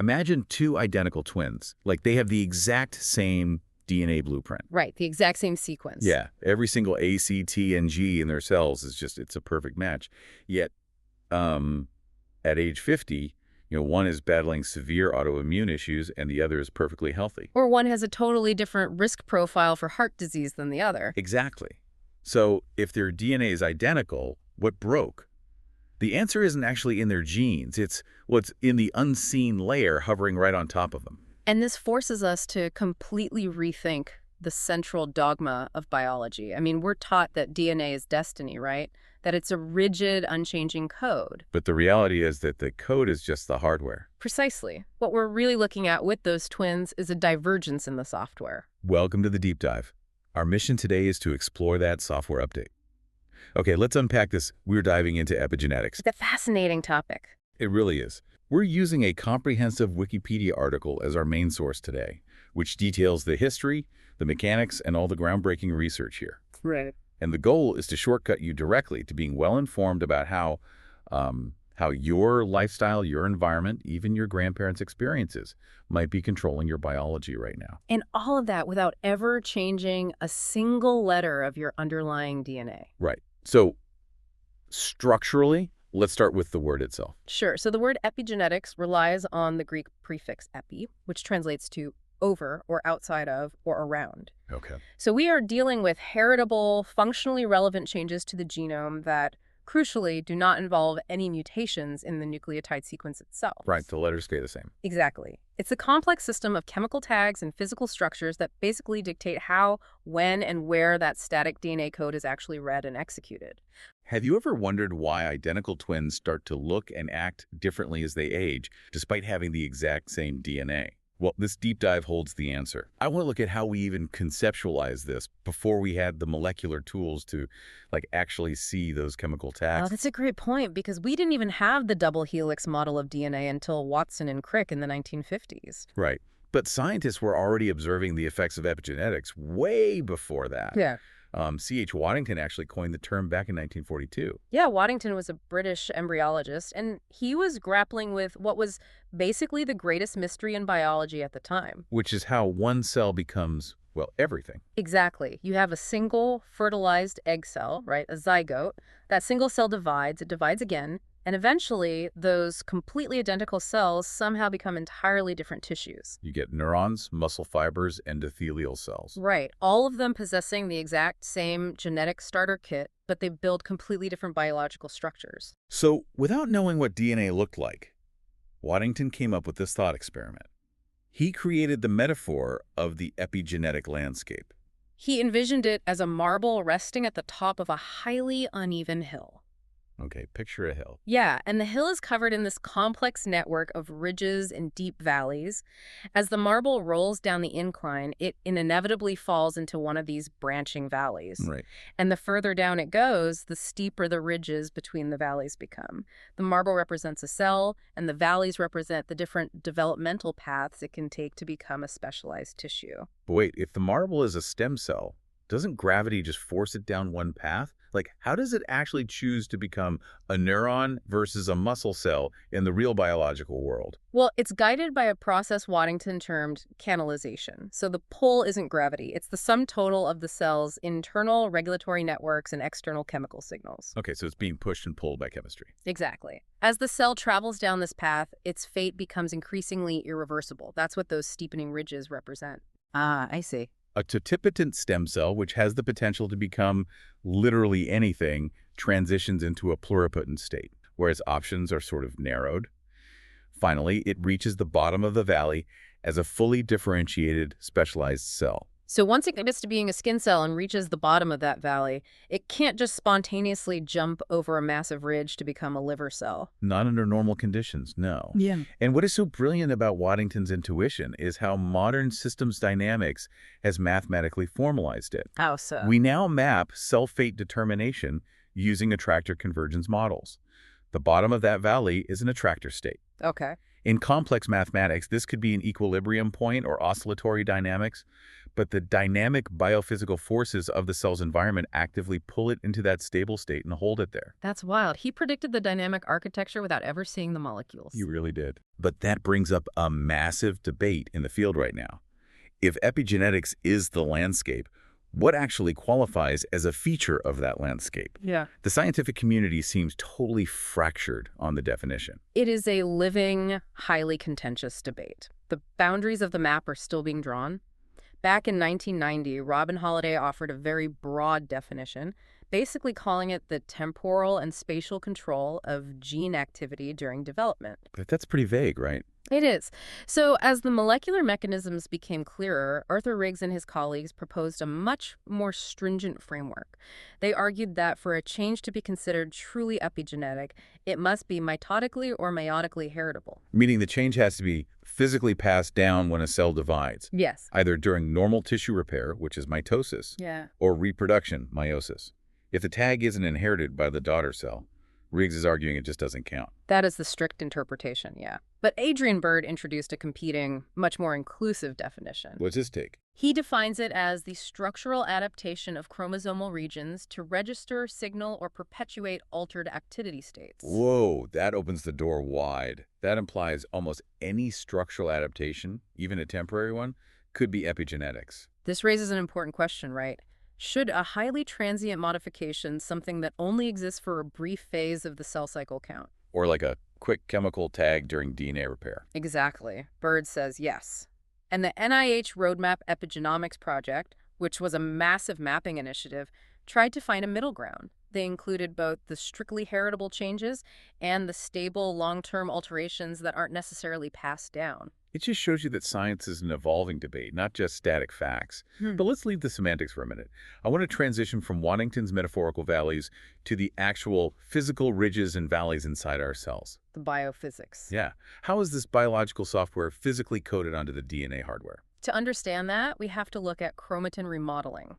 Imagine two identical twins. Like they have the exact same DNA blueprint. Right, the exact same sequence. Yeah, every single A, C, T, and G in their cells is just, it's a perfect match. Yet, at age 50, one is battling severe autoimmune issues and the other is perfectly healthy. Or one has a totally different risk profile for heart disease than the other. Exactly. So if their DNA is identical, what broke? The answer isn't actually in their genes. It's what's in the unseen layer hovering right on top of them. And this forces us to completely rethink the central dogma of biology. I mean, we're taught that DNA is destiny, right? That it's a rigid, unchanging code. But the reality is that the code is just the hardware. Precisely. What we're really looking at with those twins is a divergence in the software. Welcome to the deep dive. Our mission today is to explore that software update. Okay, let's unpack this. We're diving into epigenetics. It's a fascinating topic. It really is. We're using a comprehensive Wikipedia article as our main source today, which details the history, the mechanics, and all the groundbreaking research here. Right. And the goal is to shortcut you directly to being well-informed about how your lifestyle, your environment, even your grandparents' experiences might be controlling your biology right now. And all of that without ever changing a single letter of your underlying DNA. Right. So structurally, let's start with the word itself. Sure. So the word epigenetics relies on the Greek prefix epi, which translates to over or outside of or around. Okay. So we are dealing with heritable, functionally relevant changes to the genome that, crucially, do not involve any mutations in the nucleotide sequence itself. Right, the letters stay the same. Exactly. It's a complex system of chemical tags and physical structures that basically dictate how, when, and where that static DNA code is actually read and executed. Have you ever wondered why identical twins start to look and act differently as they age, despite having the exact same DNA? Well, this deep dive holds the answer. I want to look at how we even conceptualize this before we had the molecular tools to actually see those chemical tags. Oh, that's a great point, because we didn't even have the double helix model of DNA until Watson and Crick in the 1950s. Right. But scientists were already observing the effects of epigenetics way before that. Yeah. C.H. Waddington actually coined the term back in 1942. Yeah, Waddington was a British embryologist, and he was grappling with what was basically the greatest mystery in biology at the time. Which is how one cell becomes, well, everything. Exactly. You have a single fertilized egg cell, right, a zygote. That single cell divides, it divides again, and eventually those completely identical cells somehow become entirely different tissues. You get neurons, muscle fibers, endothelial cells. Right. All of them possessing the exact same genetic starter kit, but they build completely different biological structures. So, without knowing what DNA looked like, Waddington came up with this thought experiment. He created the metaphor of the epigenetic landscape. He envisioned it as a marble resting at the top of a highly uneven hill. Okay, picture a hill. Yeah, and the hill is covered in this complex network of ridges and deep valleys. As the marble rolls down the incline, it inevitably falls into one of these branching valleys. Right. And the further down it goes, the steeper the ridges between the valleys become. The marble represents a cell, and the valleys represent the different developmental paths it can take to become a specialized tissue. But wait, if the marble is a stem cell, doesn't gravity just force it down one path? How does it actually choose to become a neuron versus a muscle cell in the real biological world? Well, it's guided by a process Waddington termed canalization. So the pull isn't gravity. It's the sum total of the cell's internal regulatory networks and external chemical signals. Okay, so it's being pushed and pulled by chemistry. Exactly. As the cell travels down this path, its fate becomes increasingly irreversible. That's what those steepening ridges represent. Ah, I see. A totipotent stem cell, which has the potential to become literally anything, transitions into a pluripotent state, where its options are sort of narrowed. Finally, it reaches the bottom of the valley as a fully differentiated, specialized cell. So once it gets to being a skin cell and reaches the bottom of that valley, it can't just spontaneously jump over a massive ridge to become a liver cell. Not under normal conditions, no. Yeah. And what is so brilliant about Waddington's intuition is how modern systems dynamics has mathematically formalized it. How so? We now map cell fate determination using attractor convergence models. The bottom of that valley is an attractor state. Okay. In complex mathematics, this could be an equilibrium point or oscillatory dynamics, but the dynamic biophysical forces of the cell's environment actively pull it into that stable state and hold it there. That's wild. He predicted the dynamic architecture without ever seeing the molecules. He really did. But that brings up a massive debate in the field right now. If epigenetics is the landscape, what actually qualifies as a feature of that landscape? Yeah. The scientific community seems totally fractured on the definition. It is a living, highly contentious debate. The boundaries of the map are still being drawn. Back in 1990, Robin Holliday offered a very broad definition, basically calling it the temporal and spatial control of gene activity during development. But that's pretty vague, right? It is. So as the molecular mechanisms became clearer, Arthur Riggs and his colleagues proposed a much more stringent framework. They argued that for a change to be considered truly epigenetic, it must be mitotically or meiotically heritable. Meaning the change has to be physically passed down when a cell divides, Yes. either during normal tissue repair, which is mitosis, Yeah. or reproduction, meiosis. If the tag isn't inherited by the daughter cell, Riggs is arguing it just doesn't count. That is the strict interpretation, yeah. But Adrian Bird introduced a competing, much more inclusive definition. What's his take? He defines it as the structural adaptation of chromosomal regions to register, signal, or perpetuate altered activity states. Whoa, that opens the door wide. That implies almost any structural adaptation, even a temporary one, could be epigenetics. This raises an important question, right? Should a highly transient modification, something that only exists for a brief phase of the cell cycle, count? Or like a quick chemical tag during DNA repair. Exactly. Bird says yes. And the NIH Roadmap Epigenomics project, which was a massive mapping initiative, tried to find a middle ground. They included both the strictly heritable changes and the stable long-term alterations that aren't necessarily passed down. It just shows you that science is an evolving debate, not just static facts. But let's leave the semantics for a minute. I want to transition from Waddington's metaphorical valleys to the actual physical ridges and valleys inside our cells. The biophysics. Yeah. How is this biological software physically coded onto the DNA hardware? To understand that, we have to look at chromatin remodeling.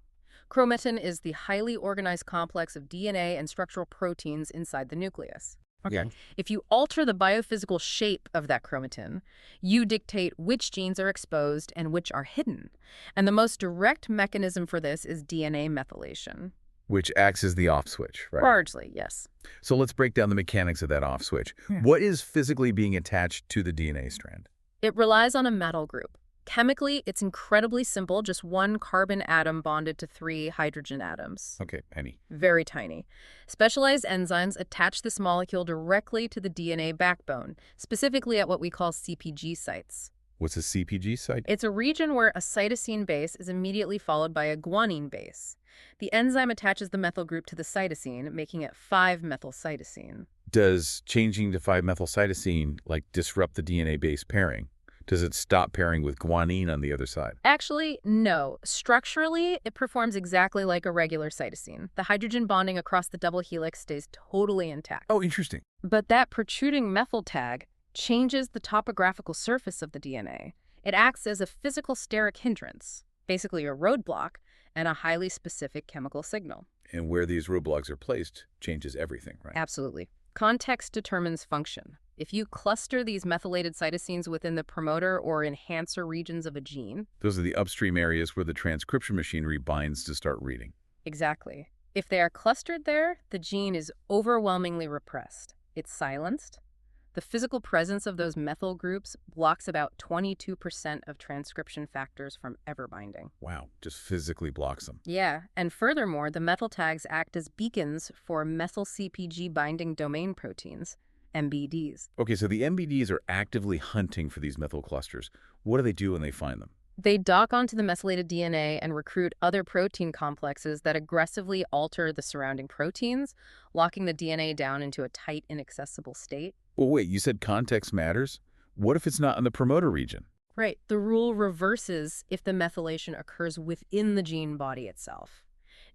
Chromatin is the highly organized complex of DNA and structural proteins inside the nucleus. Okay. If you alter the biophysical shape of that chromatin, you dictate which genes are exposed and which are hidden. And the most direct mechanism for this is DNA methylation. Which acts as the off switch, right? Largely, yes. So let's break down the mechanics of that off switch. What is physically being attached to the DNA strand? It relies on a metal group. Chemically, it's incredibly simple, just one carbon atom bonded to 3 hydrogen atoms. Okay, Penny. Very tiny. Specialized enzymes attach this molecule directly to the DNA backbone, specifically at what we call CPG sites. What's a CPG site? It's a region where a cytosine base is immediately followed by a guanine base. The enzyme attaches the methyl group to the cytosine, making it 5-methylcytosine. Does changing to 5-methylcytosine disrupt the DNA base pairing? Does it stop pairing with guanine on the other side? Actually, no. Structurally, it performs exactly like a regular cytosine. The hydrogen bonding across the double helix stays totally intact. Oh, interesting. But that protruding methyl tag changes the topographical surface of the DNA. It acts as a physical steric hindrance, basically a roadblock, and a highly specific chemical signal. And where these roadblocks are placed changes everything, right? Absolutely. Context determines function. If you cluster these methylated cytosines within the promoter or enhancer regions of a gene... Those are the upstream areas where the transcription machinery binds to start reading. Exactly. If they are clustered there, the gene is overwhelmingly repressed. It's silenced. The physical presence of those methyl groups blocks about 22% of transcription factors from ever binding. Wow, just physically blocks them. Yeah, and furthermore, the methyl tags act as beacons for methyl CPG binding domain proteins, MBDs. Okay, so the MBDs are actively hunting for these methyl clusters. What do they do when they find them? They dock onto the methylated DNA and recruit other protein complexes that aggressively alter the surrounding proteins, locking the DNA down into a tight, inaccessible state. Well, wait, you said context matters? What if it's not in the promoter region? Right. The rule reverses if the methylation occurs within the gene body itself.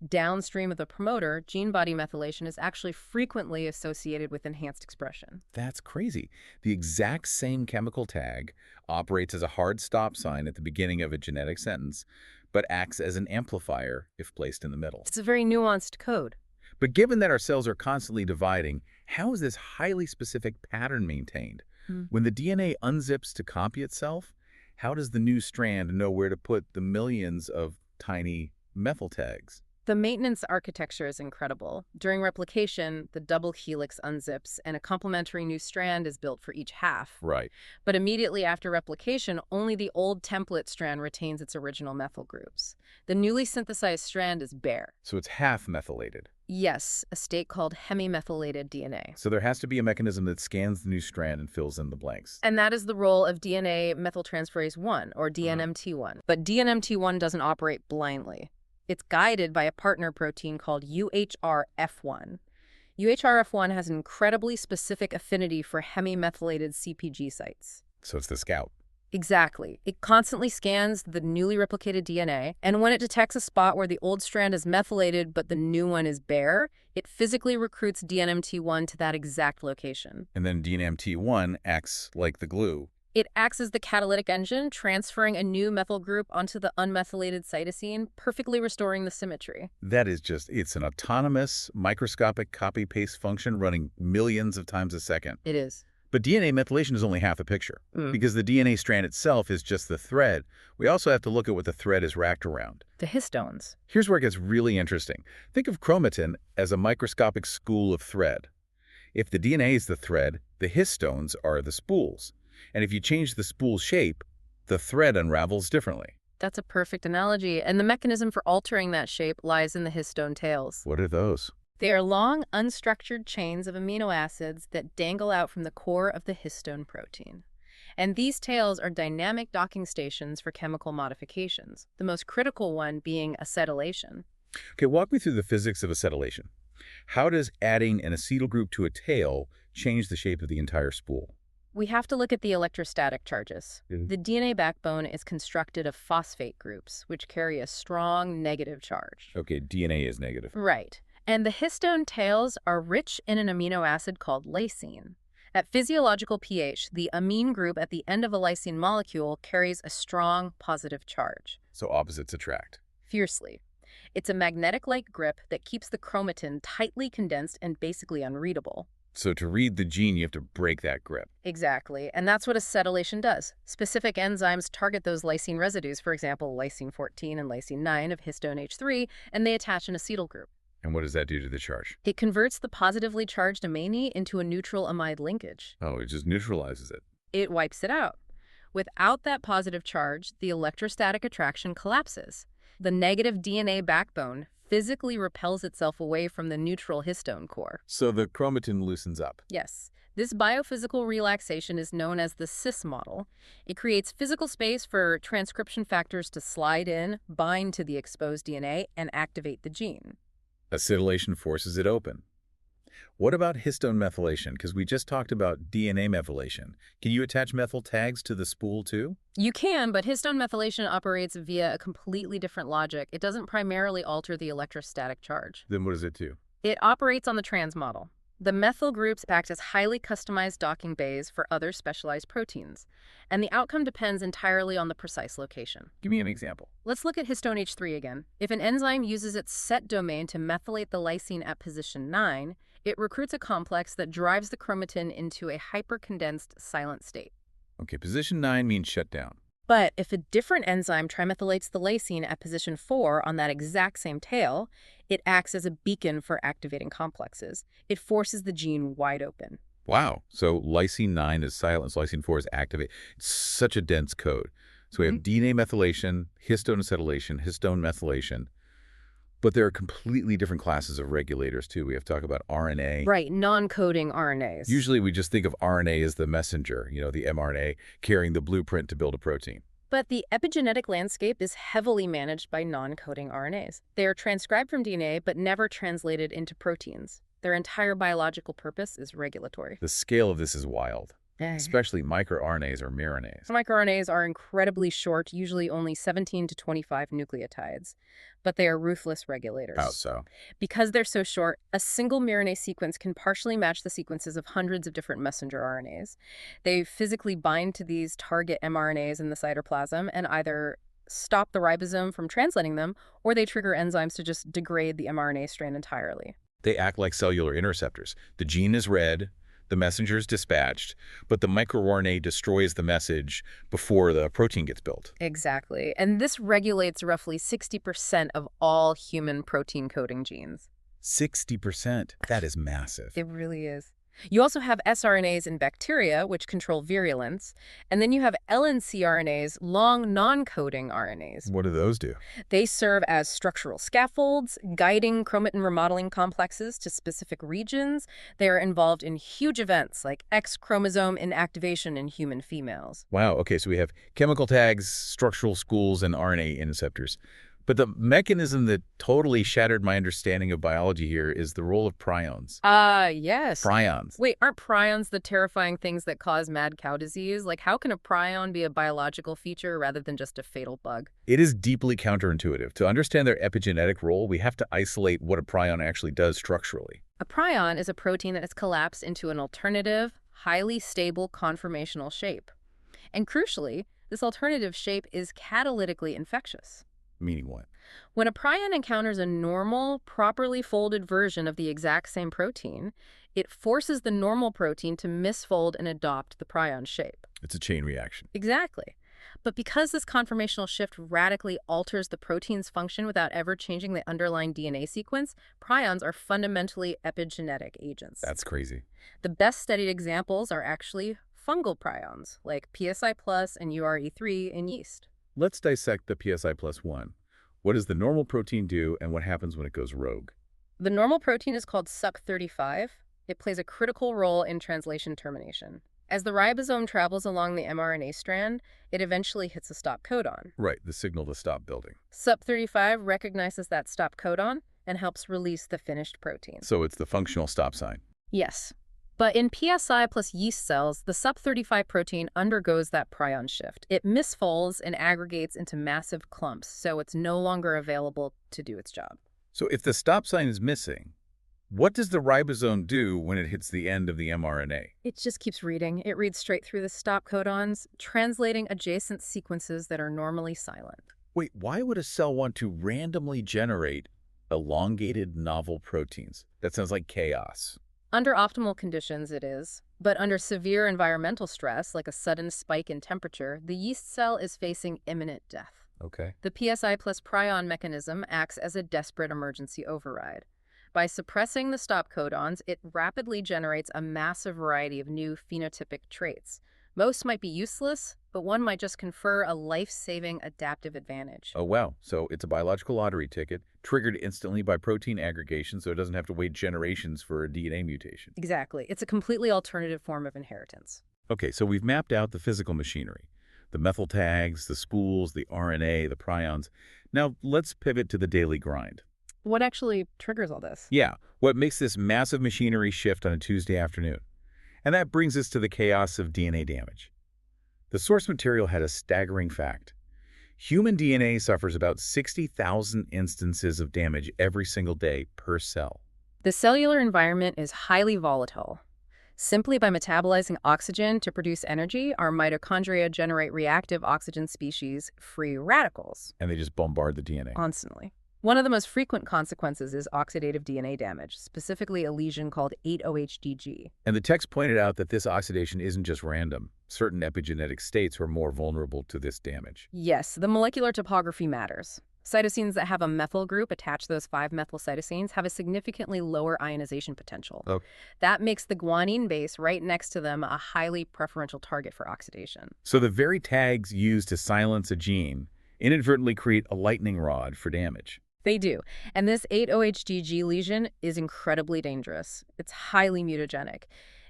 Downstream of the promoter, gene body methylation is actually frequently associated with enhanced expression. That's crazy. The exact same chemical tag operates as a hard stop sign at the beginning of a genetic sentence, but acts as an amplifier if placed in the middle. It's a very nuanced code. But given that our cells are constantly dividing, how is this highly specific pattern maintained? When the DNA unzips to copy itself, How does the new strand know where to put the millions of tiny methyl tags? The maintenance architecture is incredible. During replication, the double helix unzips and a complementary new strand is built for each half. Right. But immediately after replication, only the old template strand retains its original methyl groups. The newly synthesized strand is bare. So it's half methylated. Yes, a state called hemimethylated DNA. So there has to be a mechanism that scans the new strand and fills in the blanks. And that is the role of DNA methyltransferase 1, or DNMT1. But DNMT1 doesn't operate blindly. It's guided by a partner protein called UHRF1. UHRF1 has an incredibly specific affinity for hemimethylated CpG sites. So it's the scout. Exactly. It constantly scans the newly replicated DNA, and when it detects a spot where the old strand is methylated but the new one is bare, it physically recruits DNMT1 to that exact location. And then DNMT1 acts like the glue. It acts as the catalytic engine, transferring a new methyl group onto the unmethylated cytosine, perfectly restoring the symmetry. That is it's an autonomous, microscopic copy-paste function running millions of times a second. It is. But DNA methylation is only half the picture. Because the DNA strand itself is just the thread, we also have to look at what the thread is wrapped around. The histones. Here's where it gets really interesting. Think of chromatin as a microscopic spool of thread. If the DNA is the thread, the histones are the spools. And if you change the spool shape, the thread unravels differently. That's a perfect analogy, and the mechanism for altering that shape lies in the histone tails. What are those? They are long, unstructured chains of amino acids that dangle out from the core of the histone protein. And these tails are dynamic docking stations for chemical modifications, the most critical one being acetylation. Okay, walk me through the physics of acetylation. How does adding an acetyl group to a tail change the shape of the entire spool? We have to look at the electrostatic charges. Mhm. The DNA backbone is constructed of phosphate groups, which carry a strong negative charge. Okay, DNA is negative. Right. And the histone tails are rich in an amino acid called lysine. At physiological pH, the amine group at the end of a lysine molecule carries a strong positive charge. So opposites attract. Fiercely. It's a magnetic-like grip that keeps the chromatin tightly condensed and basically unreadable. So to read the gene, you have to break that grip. Exactly, and that's what acetylation does. Specific enzymes target those lysine residues, for example, lysine 14 and lysine 9 of histone H3, and they attach an acetyl group. And what does that do to the charge? It converts the positively charged amine into a neutral amide linkage. Oh, it just neutralizes it. It wipes it out. Without that positive charge, the electrostatic attraction collapses. The negative DNA backbone physically repels itself away from the neutral histone core. So the chromatin loosens up. Yes. This biophysical relaxation is known as the cis model. It creates physical space for transcription factors to slide in, bind to the exposed DNA, and activate the gene. Acetylation forces it open. What about histone methylation? Because we just talked about DNA methylation. Can you attach methyl tags to the spool too? You can, but histone methylation operates via a completely different logic. It doesn't primarily alter the electrostatic charge. Then what does it do? It operates on the trans model. The methyl groups act as highly customized docking bays for other specialized proteins, and the outcome depends entirely on the precise location. Give me an example. Let's look at histone H3 again. If an enzyme uses its set domain to methylate the lysine at position 9, it recruits a complex that drives the chromatin into a hypercondensed silent state. Okay, position 9 means shut down. But if a different enzyme trimethylates the lysine at position 4 on that exact same tail, it acts as a beacon for activating complexes. It forces the gene wide open. Wow. So lysine 9 is silent, lysine 4 is activate. It's such a dense code. So we have DNA methylation, histone acetylation, histone methylation. But there are completely different classes of regulators, too. We have to talk about RNA. Right, non-coding RNAs. Usually we just think of RNA as the messenger, the mRNA carrying the blueprint to build a protein. But the epigenetic landscape is heavily managed by non-coding RNAs. They are transcribed from DNA but never translated into proteins. Their entire biological purpose is regulatory. The scale of this is wild, especially microRNAs or miRNAs. MicroRNAs are incredibly short, usually only 17 to 25 nucleotides, but they are ruthless regulators. How so? Because they're so short, a single miRNA sequence can partially match the sequences of hundreds of different messenger RNAs. They physically bind to these target mRNAs in the cytoplasm and either stop the ribosome from translating them, or they trigger enzymes to just degrade the mRNA strand entirely. They act like cellular interceptors. The gene is read, The messenger's dispatched, but the microRNA destroys the message before the protein gets built. Exactly. And this regulates roughly 60% of all human protein coding genes. 60%. That is massive. It really is. You also have sRNAs in bacteria, which control virulence, and then you have LNCRNAs, long non-coding RNAs. What do those do? They serve as structural scaffolds, guiding chromatin remodeling complexes to specific regions. They are involved in huge events like X chromosome inactivation in human females. Wow, okay, so we have chemical tags, structural schools, and RNA interceptors. But the mechanism that totally shattered my understanding of biology here is the role of prions. Yes. Prions. Wait, aren't prions the terrifying things that cause mad cow disease? Like, how can a prion be a biological feature rather than just a fatal bug? It is deeply counterintuitive. To understand their epigenetic role, we have to isolate what a prion actually does structurally. A prion is a protein that has collapsed into an alternative, highly stable conformational shape. And crucially, this alternative shape is catalytically infectious. Meaning what? When a prion encounters a normal, properly folded version of the exact same protein, it forces the normal protein to misfold and adopt the prion shape. It's a chain reaction. Exactly. But because this conformational shift radically alters the protein's function without ever changing the underlying DNA sequence, prions are fundamentally epigenetic agents. That's crazy. The best studied examples are actually fungal prions, like PSI plus and URE3 in yeast. Let's dissect the PSI plus one. What does the normal protein do, and what happens when it goes rogue? The normal protein is called Suc35. It plays a critical role in translation termination. As the ribosome travels along the mRNA strand, it eventually hits a stop codon. Right, the signal to stop building. Sup35 recognizes that stop codon and helps release the finished protein. So it's the functional stop sign. Yes. But in PSI plus yeast cells, the Sup35 protein undergoes that prion shift. It misfolds and aggregates into massive clumps, so it's no longer available to do its job. So if the stop sign is missing, what does the ribosome do when it hits the end of the mRNA? It just keeps reading. It reads straight through the stop codons, translating adjacent sequences that are normally silent. Wait, why would a cell want to randomly generate elongated novel proteins? That sounds like chaos. Under optimal conditions, it is. But under severe environmental stress, like a sudden spike in temperature, the yeast cell is facing imminent death. Okay. The PSI plus prion mechanism acts as a desperate emergency override. By suppressing the stop codons, it rapidly generates a massive variety of new phenotypic traits. Most might be useless, but one might just confer a life-saving adaptive advantage. Oh, wow. So it's a biological lottery ticket, triggered instantly by protein aggregation, so it doesn't have to wait generations for a DNA mutation. Exactly. It's a completely alternative form of inheritance. Okay, so we've mapped out the physical machinery. The methyl tags, the spools, the RNA, the prions. Now let's pivot to the daily grind. What actually triggers all this? Yeah, what makes this massive machinery shift on a Tuesday afternoon? And that brings us to the chaos of DNA damage. The source material had a staggering fact. Human DNA suffers about 60,000 instances of damage every single day per cell. The cellular environment is highly volatile. Simply by metabolizing oxygen to produce energy, our mitochondria generate reactive oxygen species, free radicals, And they just bombard the DNA. constantly. One of the most frequent consequences is oxidative DNA damage, specifically a lesion called 8-OHDG. And the text pointed out that this oxidation isn't just random. Certain epigenetic states are more vulnerable to this damage. Yes, the molecular topography matters. Cytosines that have a methyl group attached to those 5-methylcytosines have a significantly lower ionization potential. Oh. That makes the guanine base right next to them a highly preferential target for oxidation. So the very tags used to silence a gene inadvertently create a lightning rod for damage. They do. And this 8-OHDG lesion is incredibly dangerous. It's highly mutagenic.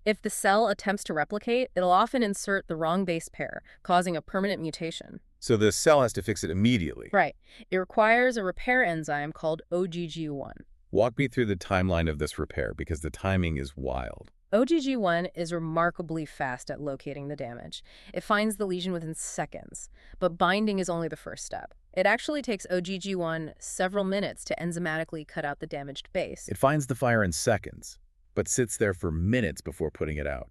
If the cell attempts to replicate, it'll often insert the wrong base pair, causing a permanent mutation. So the cell has to fix it immediately. Right. It requires a repair enzyme called OGG1. Walk me through the timeline of this repair, because the timing is wild. OGG1 is remarkably fast at locating the damage. It finds the lesion within seconds, but binding is only the first step. It actually takes OGG1 several minutes to enzymatically cut out the damaged base. It finds the fire in seconds, but sits there for minutes before putting it out.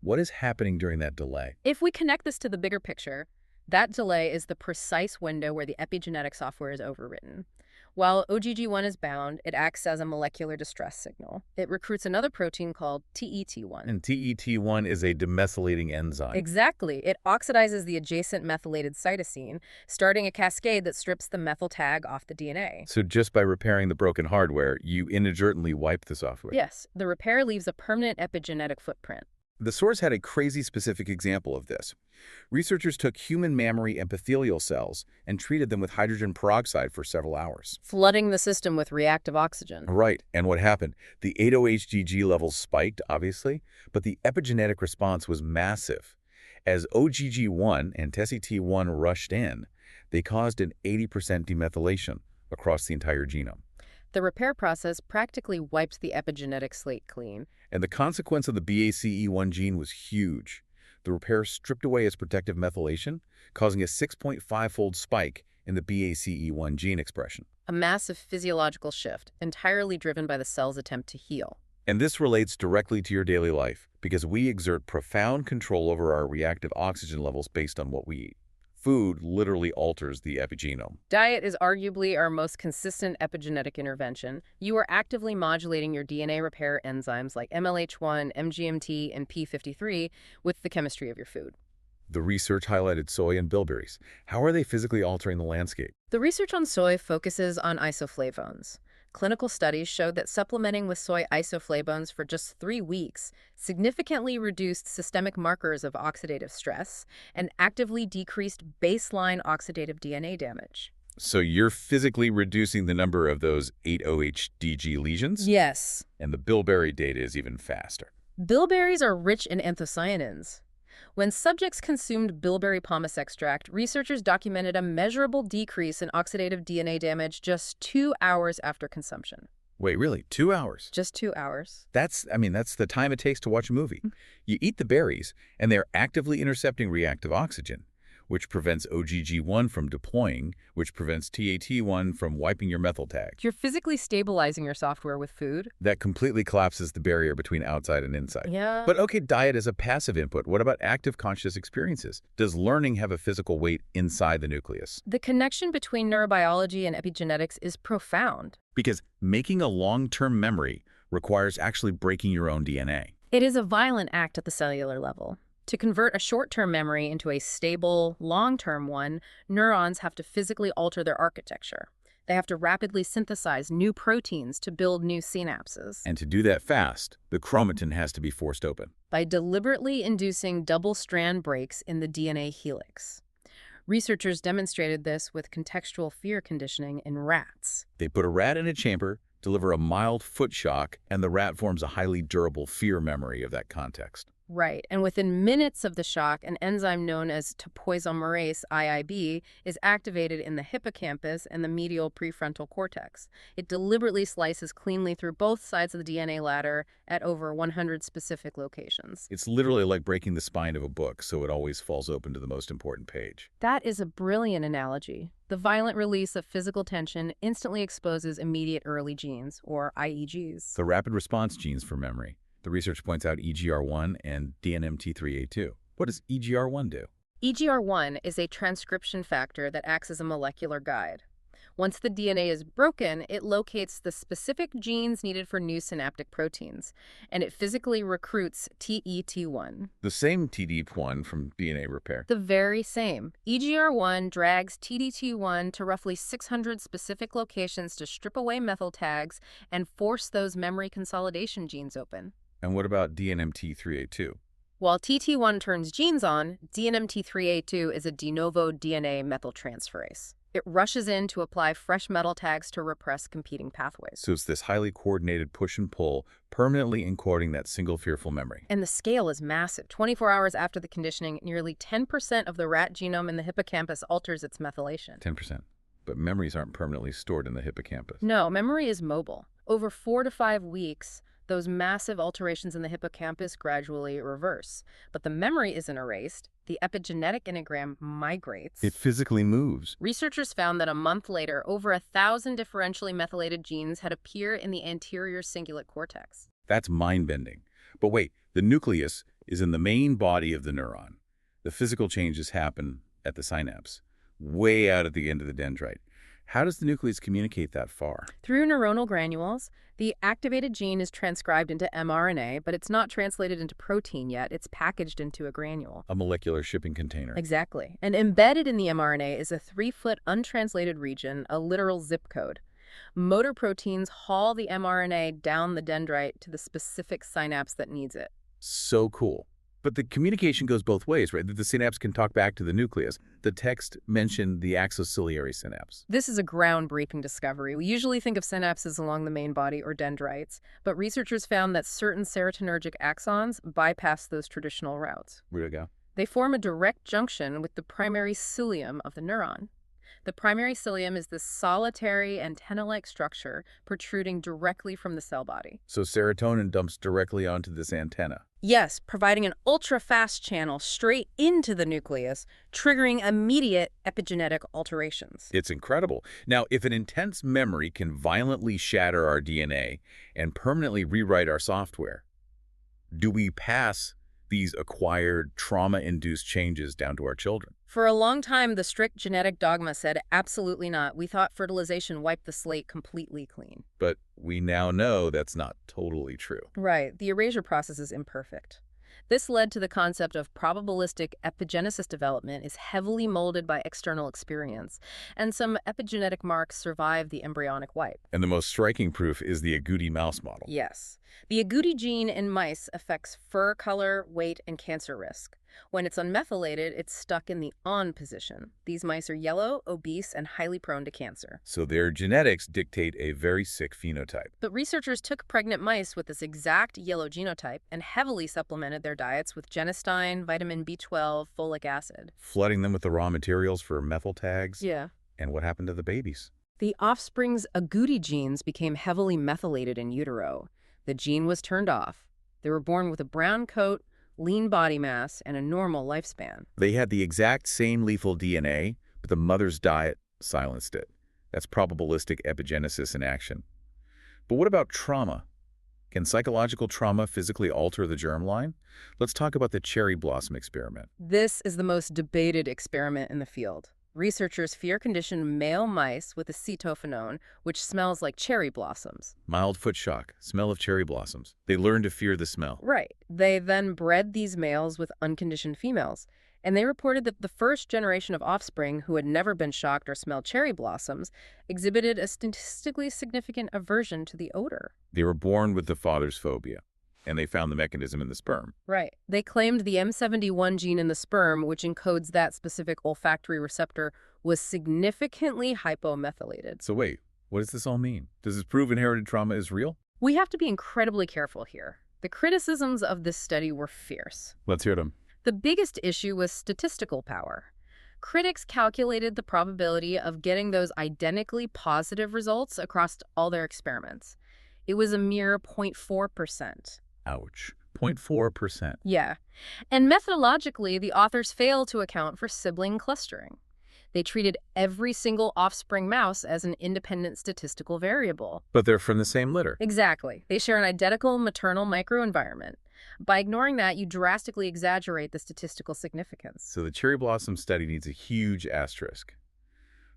What is happening during that delay? If we connect this to the bigger picture, that delay is the precise window where the epigenetic software is overwritten. While OGG1 is bound, it acts as a molecular distress signal. It recruits another protein called TET1. And TET1 is a demethylating enzyme. Exactly. It oxidizes the adjacent methylated cytosine, starting a cascade that strips the methyl tag off the DNA. So just by repairing the broken hardware, you inadvertently wipe the software. Yes, the repair leaves a permanent epigenetic footprint. The source had a crazy specific example of this. Researchers took human mammary epithelial cells and treated them with hydrogen peroxide for several hours. Flooding the system with reactive oxygen. Right, and what happened? The 8-OHGG levels spiked, obviously, but the epigenetic response was massive. As OGG1 and TET1 rushed in, they caused an 80% demethylation across the entire genome. The repair process practically wiped the epigenetic slate clean. And the consequence of the BACE1 gene was huge. The repair stripped away its protective methylation, causing a 6.5-fold spike in the BACE1 gene expression. A massive physiological shift, entirely driven by the cell's attempt to heal. And this relates directly to your daily life, because we exert profound control over our reactive oxygen levels based on what we eat. Food literally alters the epigenome. Diet is arguably our most consistent epigenetic intervention. You are actively modulating your DNA repair enzymes like MLH1, MGMT, and P53 with the chemistry of your food. The research highlighted soy and bilberries. How are they physically altering the landscape? The research on soy focuses on isoflavones. Clinical studies showed that supplementing with soy isoflavones for just 3 weeks significantly reduced systemic markers of oxidative stress and actively decreased baseline oxidative DNA damage. So you're physically reducing the number of those 8-OHDG lesions? Yes. And the bilberry data is even faster. Bilberries are rich in anthocyanins. When subjects consumed bilberry pomace extract, researchers documented a measurable decrease in oxidative DNA damage just 2 hours after consumption. Wait, really? 2 hours? Just 2 hours. That's the time it takes to watch a movie. You eat the berries, and they're actively intercepting reactive oxygen, which prevents OGG1 from deploying, which prevents TAT1 from wiping your methyl tag. You're physically stabilizing your software with food. That completely collapses the barrier between outside and inside. Yeah. But okay, diet is a passive input. What about active conscious experiences? Does learning have a physical weight inside the nucleus? The connection between neurobiology and epigenetics is profound. Because making a long-term memory requires actually breaking your own DNA. It is a violent act at the cellular level. To convert a short-term memory into a stable, long-term one, neurons have to physically alter their architecture. They have to rapidly synthesize new proteins to build new synapses. And to do that fast, the chromatin has to be forced open. By deliberately inducing double-strand breaks in the DNA helix. Researchers demonstrated this with contextual fear conditioning in rats. They put a rat in a chamber, deliver a mild foot shock, and the rat forms a highly durable fear memory of that context. Right, and within minutes of the shock, an enzyme known as topoisomerase IIB is activated in the hippocampus and the medial prefrontal cortex. It deliberately slices cleanly through both sides of the DNA ladder at over 100 specific locations. It's literally like breaking the spine of a book, so it always falls open to the most important page. That is a brilliant analogy. The violent release of physical tension instantly exposes immediate early genes, or IEGs. The rapid response genes for memory. The research points out EGR1 and DNMT3A2. What does EGR1 do? EGR1 is a transcription factor that acts as a molecular guide. Once the DNA is broken, it locates the specific genes needed for new synaptic proteins, and it physically recruits TET1. The same TD1 from DNA repair. The very same. EGR1 drags TDT1 to roughly 600 specific locations to strip away methyl tags and force those memory consolidation genes open. And what about DNMT3A2? While TT1 turns genes on, DNMT3A2 is a de novo DNA methyltransferase. It rushes in to apply fresh metal tags to repress competing pathways. So it's this highly coordinated push and pull, permanently encoding that single fearful memory. And the scale is massive. 24 hours after the conditioning, nearly 10% of the rat genome in the hippocampus alters its methylation. 10%. But memories aren't permanently stored in the hippocampus. No, memory is mobile. Over 4 to 5 weeks, those massive alterations in the hippocampus gradually reverse. But the memory isn't erased. The epigenetic enneagram migrates. It physically moves. Researchers found that a month later, over 1,000 differentially methylated genes had appeared in the anterior cingulate cortex. That's mind-bending. But wait, the nucleus is in the main body of the neuron. The physical changes happen at the synapse, way out at the end of the dendrite. How does the nucleus communicate that far? Through neuronal granules, the activated gene is transcribed into mRNA, but it's not translated into protein yet. It's packaged into a granule. A molecular shipping container. Exactly. And embedded in the mRNA is a 3-foot untranslated region, a literal zip code. Motor proteins haul the mRNA down the dendrite to the specific synapse that needs it. So cool. But the communication goes both ways, right? The synapse can talk back to the nucleus. The text mentioned the axociliary synapse. This is a groundbreaking discovery. We usually think of synapses along the main body or dendrites, but researchers found that certain serotonergic axons bypass those traditional routes. Where'd it go? They form a direct junction with the primary cilium of the neuron. The primary cilium is this solitary antenna-like structure protruding directly from the cell body. So serotonin dumps directly onto this antenna. Yes, providing an ultra-fast channel straight into the nucleus, triggering immediate epigenetic alterations. It's incredible. Now, if an intense memory can violently shatter our DNA and permanently rewrite our software, do we pass these acquired trauma-induced changes down to our children? For a long time, the strict genetic dogma said absolutely not. We thought fertilization wiped the slate completely clean. But we now know that's not totally true. Right. The erasure process is imperfect. This led to the concept of probabilistic epigenesis development is heavily molded by external experience, and some epigenetic marks survive the embryonic wipe. And the most striking proof is the agouti mouse model. Yes. The agouti gene in mice affects fur color, weight, and cancer risk. When it's unmethylated, it's stuck in the on position. These mice are yellow, obese, and highly prone to cancer. So their genetics dictate a very sick phenotype. But researchers took pregnant mice with this exact yellow genotype and heavily supplemented their diets with genistein, vitamin B12, folic acid. Flooding them with the raw materials for methyl tags. Yeah. And what happened to the babies? The offspring's agouti genes became heavily methylated in utero. The gene was turned off. They were born with a brown coat, lean body mass, and a normal lifespan. They had the exact same lethal DNA, but the mother's diet silenced it. That's probabilistic epigenesis in action. But what about trauma? Can psychological trauma physically alter the germline? Let's talk about the cherry blossom experiment. This is the most debated experiment in the field. Researchers fear-conditioned male mice with acetophenone, which smells like cherry blossoms. Mild foot shock, smell of cherry blossoms. They learn to fear the smell. Right. They then bred these males with unconditioned females, and they reported that the first generation of offspring who had never been shocked or smelled cherry blossoms exhibited a statistically significant aversion to the odor. They were born with the father's phobia, and they found the mechanism in the sperm. Right. They claimed the M71 gene in the sperm, which encodes that specific olfactory receptor, was significantly hypomethylated. So wait, what does this all mean? Does this prove inherited trauma is real? We have to be incredibly careful here. The criticisms of this study were fierce. Let's hear them. The biggest issue was statistical power. Critics calculated the probability of getting those identically positive results across all their experiments. It was a mere 0.4%. Ouch. 0.4%. Yeah. And methodologically, the authors failed to account for sibling clustering. They treated every single offspring mouse as an independent statistical variable. But they're from the same litter. Exactly. They share an identical maternal microenvironment. By ignoring that, you drastically exaggerate the statistical significance. So the cherry blossom study needs a huge asterisk.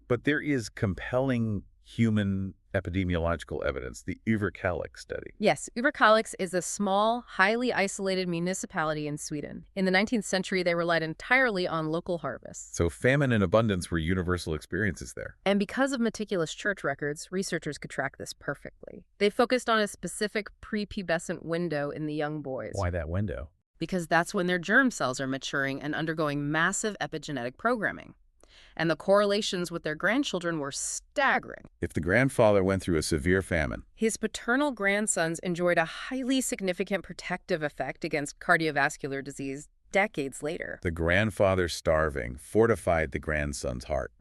But there is compelling human epidemiological evidence, the Överkalix study. Yes, Överkalix is a small, highly isolated municipality in Sweden. In the 19th century, they relied entirely on local harvests. So famine and abundance were universal experiences there. And because of meticulous church records, researchers could track this perfectly. They focused on a specific prepubescent window in the young boys. Why that window? Because that's when their germ cells are maturing and undergoing massive epigenetic programming. And the correlations with their grandchildren were staggering. If the grandfather went through a severe famine, his paternal grandsons enjoyed a highly significant protective effect against cardiovascular disease decades later. the grandfather starving fortified the grandson's heart.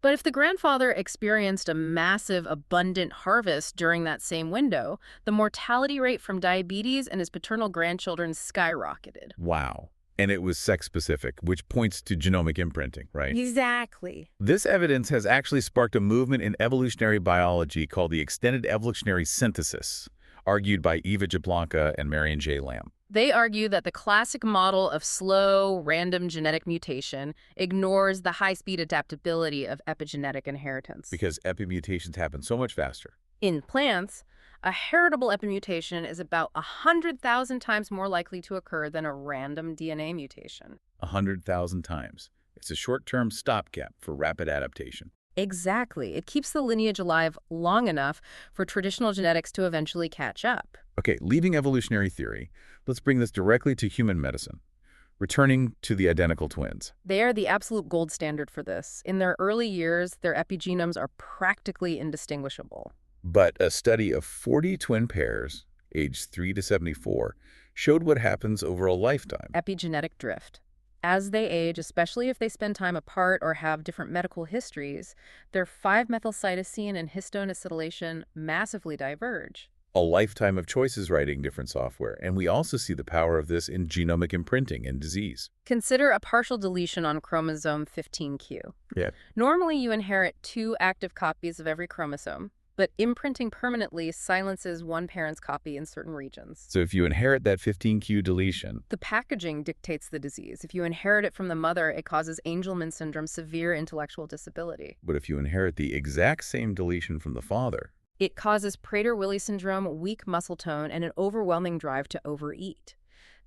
But if the grandfather experienced a massive, abundant harvest during that same window, the mortality rate from diabetes and his paternal grandchildren skyrocketed. Wow. And it was sex-specific, which points to genomic imprinting, right? Exactly. This evidence has actually sparked a movement in evolutionary biology called the extended evolutionary synthesis, argued by Eva Jablonka and Marion J. Lamb. They argue that the classic model of slow, random genetic mutation ignores the high-speed adaptability of epigenetic inheritance. Because epimutations happen so much faster. In plants, a heritable epimutation is about 100,000 times more likely to occur than a random DNA mutation. 100,000 times. It's a short-term stopgap for rapid adaptation. Exactly. It keeps the lineage alive long enough for traditional genetics to eventually catch up. Okay, leaving evolutionary theory, let's bring this directly to human medicine. Returning to the identical twins. They are the absolute gold standard for this. In their early years, their epigenomes are practically indistinguishable. But a study of 40 twin pairs, aged 3 to 74, showed what happens over a lifetime. Epigenetic drift. As they age, especially if they spend time apart or have different medical histories, their 5-methylcytosine and histone acetylation massively diverge. A lifetime of choices writing different software, and we also see the power of this in genomic imprinting and disease. Consider a partial deletion on chromosome 15q. Yeah. Normally, you inherit 2 active copies of every chromosome, but imprinting permanently silences one parent's copy in certain regions. So if you inherit that 15q deletion, The packaging dictates the disease. If you inherit it from the mother, it causes Angelman syndrome, severe intellectual disability. but if you inherit the exact same deletion from the father, It causes Prader-Willi syndrome, weak muscle tone, and an overwhelming drive to overeat.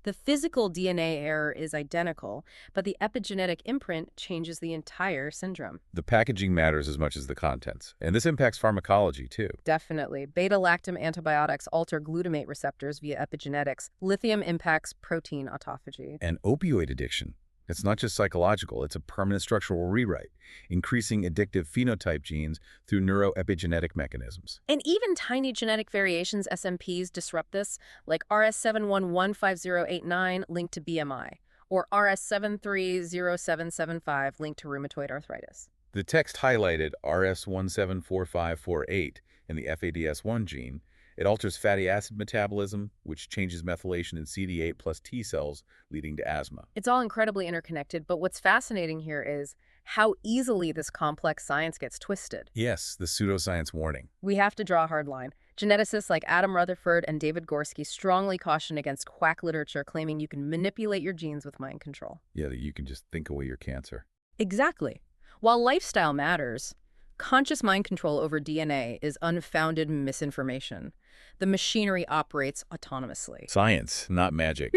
The physical DNA error is identical, but the epigenetic imprint changes the entire syndrome. the packaging matters as much as the contents. And this impacts pharmacology, too. Definitely. Beta-lactam antibiotics alter glutamate receptors via epigenetics. Lithium impacts protein autophagy. And opioid addiction. It's not just psychological, it's a permanent structural rewrite, increasing addictive phenotype genes through neuroepigenetic mechanisms. And even tiny genetic variations, SNPs, disrupt this, like RS7115089 linked to BMI, or RS730775 linked to rheumatoid arthritis. The text highlighted RS174548 in the FADS1 gene. It alters fatty acid metabolism, which changes methylation in CD8 plus T cells, leading to asthma. It's all incredibly interconnected, but what's fascinating here is how easily this complex science gets twisted. Yes, the pseudoscience warning. We have to draw a hard line. Geneticists like Adam Rutherford and David Gorski strongly caution against quack literature claiming you can manipulate your genes with mind control. Yeah, that you can just think away your cancer. Exactly. While lifestyle matters, conscious mind control over DNA is unfounded misinformation. The machinery operates autonomously. Science, not magic.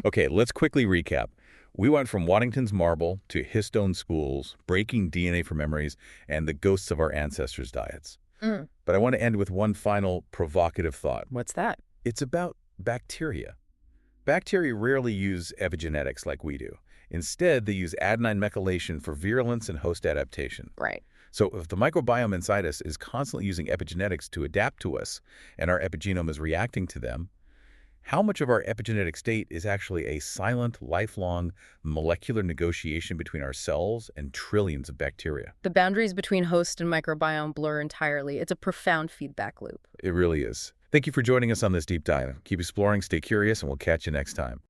Okay, let's quickly recap. We went from Waddington's marble to histone schools, breaking DNA for memories, and the ghosts of our ancestors' diets. But I want to end with one final provocative thought. What's that? It's about bacteria. Bacteria rarely use epigenetics like we do. Instead, they use adenine methylation for virulence and host adaptation. Right. So if the microbiome inside us is constantly using epigenetics to adapt to us, and our epigenome is reacting to them, how much of our epigenetic state is actually a silent, lifelong molecular negotiation between our cells and trillions of bacteria? The boundaries between host and microbiome blur entirely. It's a profound feedback loop. It really is. Thank you for joining us on this deep dive. Keep exploring, stay curious, and we'll catch you next time.